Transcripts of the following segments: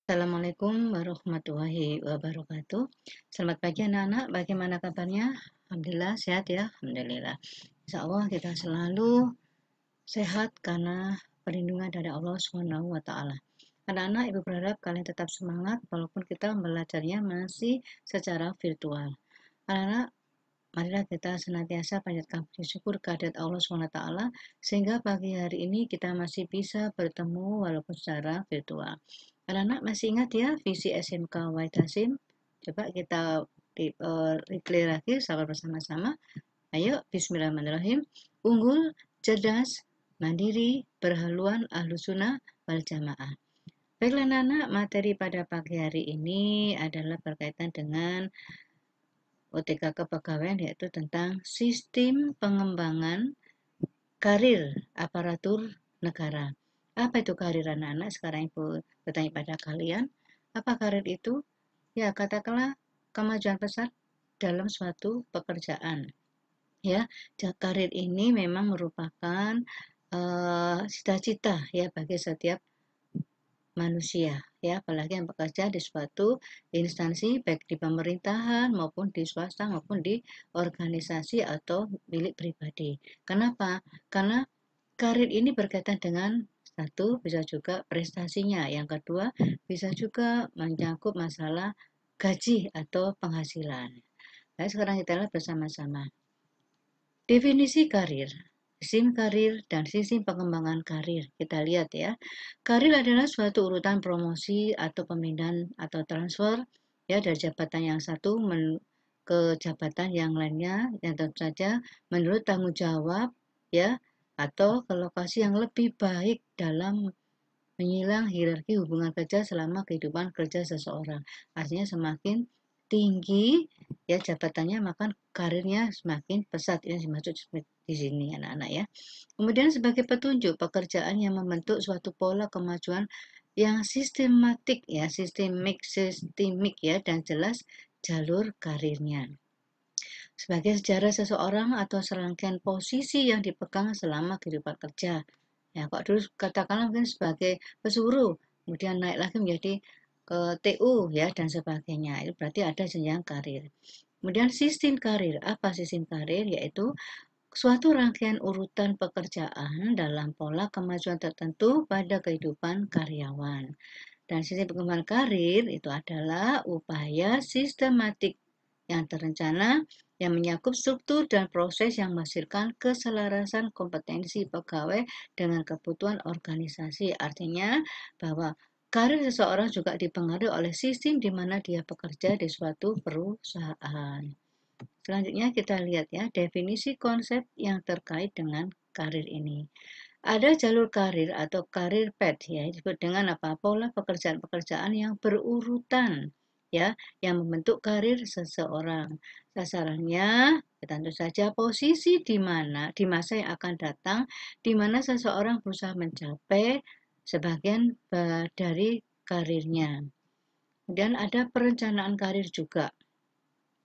Assalamualaikum warahmatullahi wabarakatuh. Selamat pagi anak-anak, bagaimana kabarnya? Alhamdulillah sehat ya, Alhamdulillah. Insya Allah kita selalu sehat karena perlindungan dari Allah Subhanahu wa Ta'ala. Anak-anak, Ibu berharap kalian tetap semangat walaupun kita belajarnya masih secara virtual. Anak-anak, marilah kita senantiasa panjatkan puji syukur kehadirat Allah SWT sehingga pagi hari ini kita masih bisa bertemu walaupun secara virtual. Anak-anak masih ingat ya visi SMK Wahid Hasim? Coba kita replay lagi sama bersama-sama. Ayo, bismillahirrahmanirrahim. Unggul, cerdas, mandiri, berhaluan ahlu sunnah wal jamaah. Baiklah anak-anak, materi pada pagi hari ini adalah berkaitan dengan UTK Kepegawaian, yaitu tentang sistem pengembangan karir aparatur negara. Apa itu karir anak-anak? Sekarang Ibu bertanya pada kalian, apa karir itu? Ya, katakanlah kemajuan pesat dalam suatu pekerjaan. Ya, karir ini memang merupakan cita-cita ya bagi setiap manusia ya, apalagi yang bekerja di suatu instansi baik di pemerintahan maupun di swasta maupun di organisasi atau milik pribadi. Kenapa? Karena karir ini berkaitan dengan satu, bisa juga prestasinya, yang kedua bisa juga menyangkut masalah gaji atau penghasilan. Nah, sekarang kita lihat bersama-sama. Definisi karir, sistem karir, dan sistem pengembangan karir. Kita lihat ya. Karir adalah suatu urutan promosi atau pemindahan atau transfer ya dari jabatan yang satu ke jabatan yang lainnya yang tentu saja menurut tanggung jawab ya atau ke lokasi yang lebih baik dalam menyilang hierarki hubungan kerja selama kehidupan kerja seseorang. Artinya semakin tinggi ya jabatannya maka karirnya semakin pesat. Ini dimaksud di sini anak-anak ya. Kemudian sebagai petunjuk pekerjaan yang membentuk suatu pola kemajuan yang sistematik ya, sistemik ya dan jelas jalur karirnya. Sebagai sejarah seseorang atau serangkaian posisi yang dipegang selama kehidupan kerja. Ya, kok dulu katakanlah mungkin sebagai pesuruh, kemudian naik lagi menjadi ke TU ya dan sebagainya. Itu berarti ada jenjang karir. Kemudian sistem karir. Apa sistem karir? Yaitu suatu rangkaian urutan pekerjaan dalam pola kemajuan tertentu pada kehidupan karyawan. Dan sistem pengembangan karir itu adalah upaya sistematik yang terencana yang menyakup struktur dan proses yang menghasilkan keselarasan kompetensi pegawai dengan kebutuhan organisasi. Artinya bahwa karir seseorang juga dipengaruhi oleh sistem di mana dia bekerja di suatu perusahaan. Selanjutnya kita lihat ya definisi konsep yang terkait dengan karir ini. Ada jalur karir atau karir path ya disebut dengan apa? Pola pekerjaan-pekerjaan yang berurutan ya yang membentuk karir seseorang. Sasarannya tentu saja posisi di mana di masa yang akan datang di mana seseorang berusaha mencapai sebagian dari karirnya. Kemudian ada perencanaan karir juga.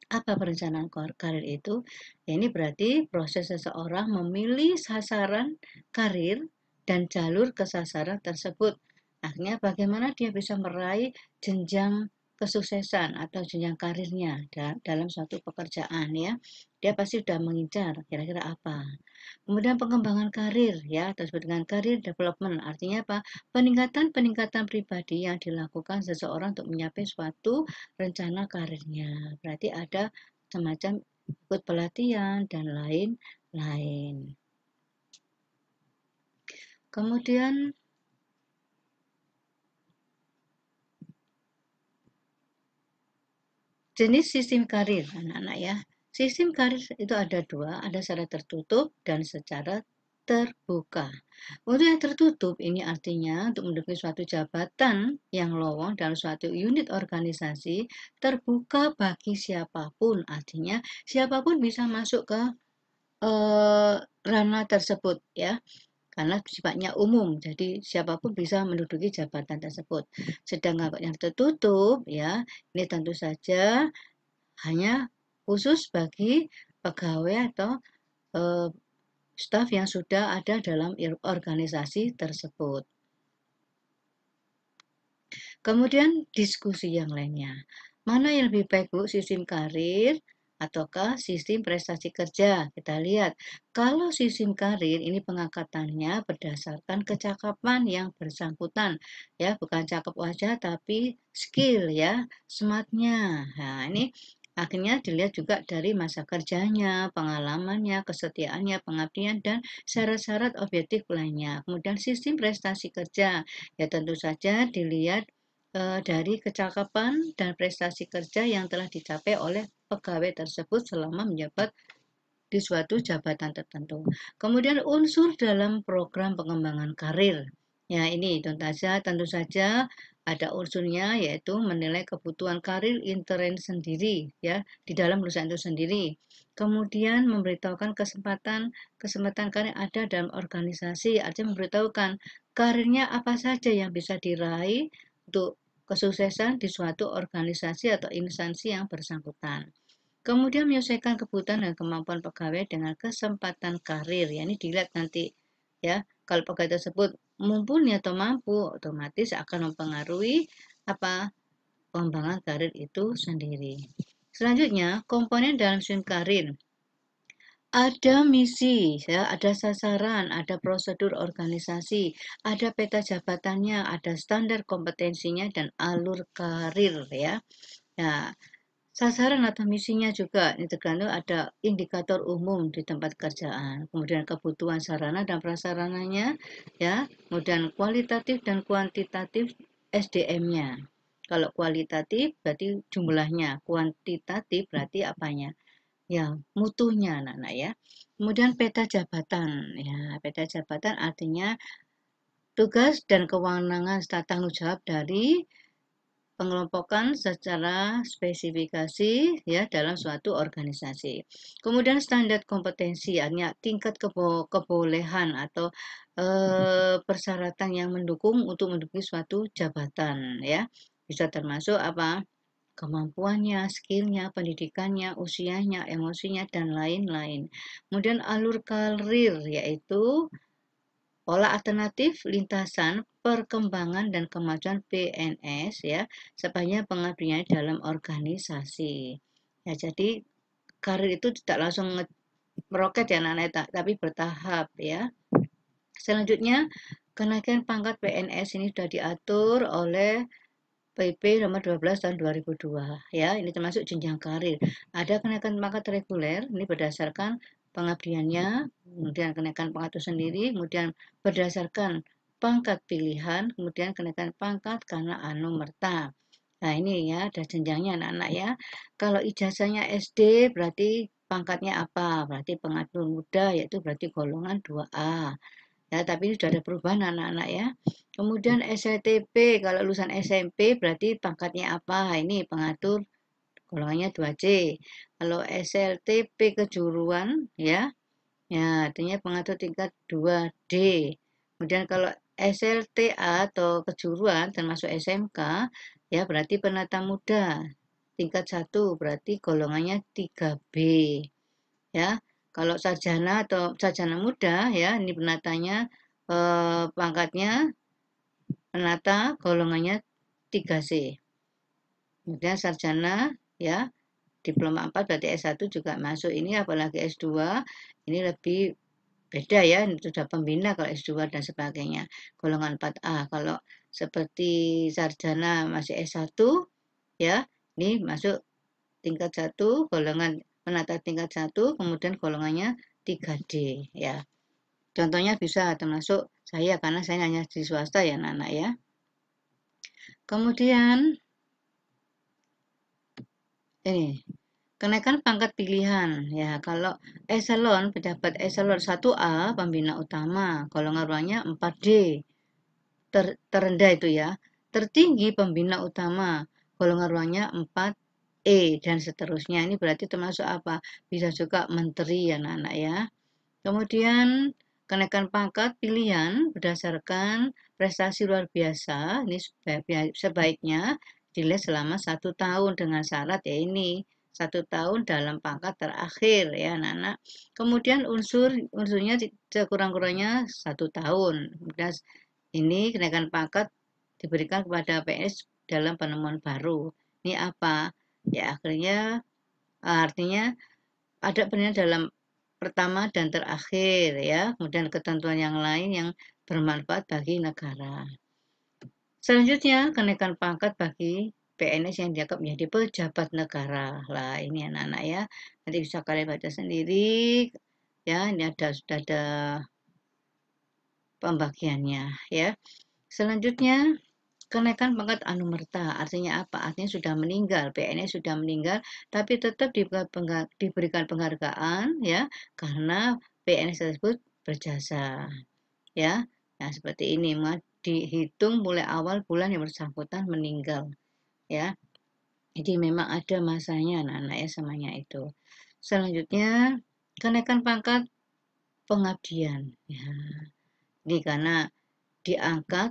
Apa perencanaan karir itu? Ya, ini berarti proses seseorang memilih sasaran karir dan jalur ke sasaran tersebut. Akhirnya bagaimana dia bisa meraih jenjang kesuksesan atau jenjang karirnya dalam suatu pekerjaan ya. Dia pasti sudah mengincar kira-kira apa. Kemudian pengembangan karir ya, atau disebut dengan karir development. Artinya apa? Peningkatan-peningkatan pribadi yang dilakukan seseorang untuk mencapai suatu rencana karirnya. Berarti ada semacam ikut pelatihan dan lain-lain. Kemudian jenis sistem karir anak-anak ya. Sistem karir itu ada dua, ada secara tertutup dan secara terbuka. Untuk yang tertutup ini artinya untuk menduduki suatu jabatan yang lowong dalam suatu unit organisasi terbuka bagi siapapun. Artinya siapapun bisa masuk ke ranah tersebut ya. Karena sifatnya umum, jadi siapapun bisa menduduki jabatan tersebut. Sedangkan yang tertutup ya, ini tentu saja hanya khusus bagi pegawai atau staf yang sudah ada dalam organisasi tersebut. Kemudian diskusi yang lainnya. Mana yang lebih baik, Bu? Sistem karir ataukah sistem prestasi kerja? Kita lihat. Kalau sistem karir ini pengangkatannya berdasarkan kecakapan yang bersangkutan, ya, bukan cakep wajah tapi skill ya, smartnya. Nah, ini akhirnya dilihat juga dari masa kerjanya, pengalamannya, kesetiaannya, pengabdian, dan syarat-syarat objektif lainnya. Kemudian sistem prestasi kerja, ya tentu saja dilihat dari kecakapan dan prestasi kerja yang telah dicapai oleh pegawai tersebut selama menjabat di suatu jabatan tertentu. Kemudian unsur dalam program pengembangan karir. Ya, ini tentu saja ada unsurnya yaitu menilai kebutuhan karir intern sendiri ya di dalam perusahaan itu sendiri. Kemudian memberitahukan kesempatan karir ada dalam organisasi, artinya memberitahukan karirnya apa saja yang bisa diraih untuk kesuksesan di suatu organisasi atau instansi yang bersangkutan. Kemudian menyesuaikan kebutuhan dan kemampuan pegawai dengan kesempatan karir. Ya, ini dilihat nanti ya. Kalau pegawai tersebut mumpuni atau mampu, otomatis akan mempengaruhi apa pengembangan karir itu sendiri. Selanjutnya, komponen dalam sistem karir. Ada misi, ya, ada sasaran, ada prosedur organisasi, ada peta jabatannya, ada standar kompetensinya dan alur karir ya. Nah, sasaran atau misinya juga ini tergantung ada indikator umum di tempat kerjaan, kemudian kebutuhan sarana dan prasarananya, ya, kemudian kualitatif dan kuantitatif SDM-nya. Kalau kualitatif berarti jumlahnya, kuantitatif berarti apanya? Ya, mutunya anak-anak ya. Kemudian peta jabatan, ya, peta jabatan artinya tugas dan kewenangan serta tanggung jawab dari pengelompokan secara spesifikasi ya dalam suatu organisasi. Kemudian standar kompetensi artinya tingkat kebolehan atau persyaratan yang mendukung untuk menduduki suatu jabatan ya. Bisa termasuk apa? Kemampuannya, skillnya, pendidikannya, usianya, emosinya, dan lain-lain. Kemudian alur karir yaitu pola alternatif lintasan perkembangan dan kemajuan PNS ya sepanjang pengabdian dalam organisasi. Ya, jadi karir itu tidak langsung meroket ya anak-anak, tapi bertahap ya. Selanjutnya, kenaikan pangkat PNS ini sudah diatur oleh PP nomor 12 tahun 2002 ya, ini termasuk jenjang karir. Ada kenaikan pangkat reguler, ini berdasarkan pengabdiannya, kemudian kenaikan pangkat itu sendiri, kemudian berdasarkan pangkat pilihan, kemudian kenaikan pangkat karena anumerta. Nah, ini ya ada jenjangnya anak-anak ya. Kalau ijazahnya SD berarti pangkatnya apa? Berarti pengadil muda yaitu berarti golongan 2A. Ya, tapi ini sudah ada perubahan anak-anak ya. Kemudian SLTP, kalau lulusan SMP berarti pangkatnya apa? Ini pengatur golongannya 2C. Kalau SLTP kejuruan ya, ya artinya pengatur tingkat 2D. Kemudian kalau SLTA atau kejuruan termasuk SMK ya berarti penata muda tingkat 1 berarti golongannya 3B ya. Kalau sarjana atau sarjana muda ya ini penatanya pangkatnya penata golongannya 3C. Kemudian sarjana ya diploma 4 berarti S1 juga masuk ini apalagi S2 ini lebih beda ya ini sudah pembina kalau S2 dan sebagainya golongan 4A. Kalau seperti sarjana masih S1 ya ini masuk tingkat 1 golongan penata tingkat 1 kemudian golongannya 3D ya. Contohnya bisa termasuk saya karena saya hanya di swasta ya anak-anak ya. Kemudian ini kenaikan pangkat pilihan ya kalau eselon pejabat eselon 1A pembina utama golongan ruangnya 4D terendah itu ya. Tertinggi pembina utama golongan ruangnya 4E dan seterusnya. Ini berarti termasuk apa? Bisa juga menteri ya anak-anak ya. Kemudian kenaikan pangkat pilihan berdasarkan prestasi luar biasa. Ini sebaiknya dilihat selama 1 tahun dengan syarat ya ini 1 tahun dalam pangkat terakhir ya anak-anak. Kemudian unsurnya sekurang-kurangnya 1 tahun. Kemudian ini kenaikan pangkat diberikan kepada PNS dalam penemuan baru. Ini apa? Ya akhirnya artinya ada penilaian dalam pertama dan terakhir ya, kemudian ketentuan yang lain yang bermanfaat bagi negara. Selanjutnya, kenaikan pangkat bagi PNS yang dianggap menjadi pejabat negara. Lah, ini anak-anak ya. Nanti bisa kalian baca sendiri. Ya, ini sudah ada pembagiannya ya. Selanjutnya, kenaikan pangkat anumerta. Artinya apa? Artinya sudah meninggal, PNS sudah meninggal, tapi tetap diberikan penghargaan ya karena PNS tersebut berjasa ya. Nah, seperti ini dihitung mulai awal bulan yang bersangkutan meninggal ya. Jadi memang ada masanya anak-anak ya semuanya itu. Selanjutnya kenaikan pangkat pengabdian ya. Ini karena diangkat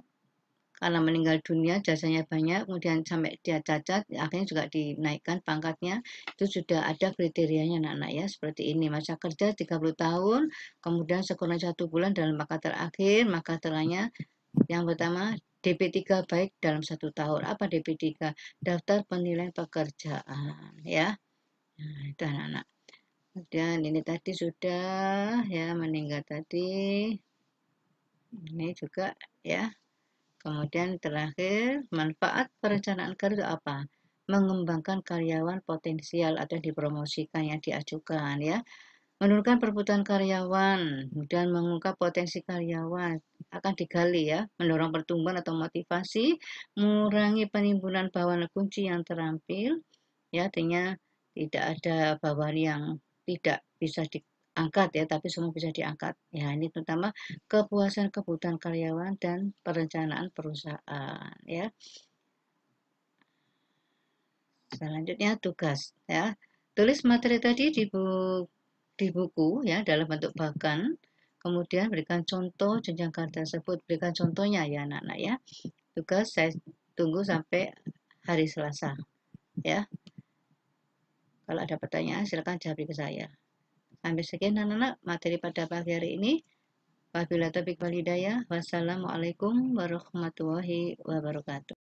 karena meninggal dunia jasanya banyak kemudian sampai dia cacat akhirnya juga dinaikkan pangkatnya itu sudah ada kriterianya anak-anak ya seperti ini masa kerja 30 tahun kemudian sekurang 1 bulan dalam pangkat terakhir maka teranya yang pertama DP3 baik dalam 1 tahun. Apa DP3? Daftar penilaian pekerjaan ya. Nah, itu anak-anak. Kemudian ini tadi sudah ya meninggal tadi. Ini juga ya. Kemudian terakhir manfaat perencanaan karir itu apa? Mengembangkan karyawan potensial atau dipromosikan yang diajukan ya. Menurunkan perebutan karyawan dan mengungkap potensi karyawan akan digali ya, mendorong pertumbuhan atau motivasi, mengurangi penimbunan bawahan kunci yang terampil, ya artinya tidak ada bawahan yang tidak bisa diangkat ya, tapi semua bisa diangkat. Ya ini terutama kepuasan kebutuhan karyawan dan perencanaan perusahaan ya. Selanjutnya tugas ya. Tulis materi tadi di buku ya dalam bentuk bagan. Kemudian berikan contoh jenjang karir tersebut. Berikan contohnya ya anak-anak ya. Tugas saya tunggu sampai hari Selasa ya. Kalau ada pertanyaan silakan jawab ke saya. Sampai sekian anak-anak materi pada pagi hari ini. Wabillahi taufiq wal hidayah. Wassalamualaikum warahmatullahi wabarakatuh.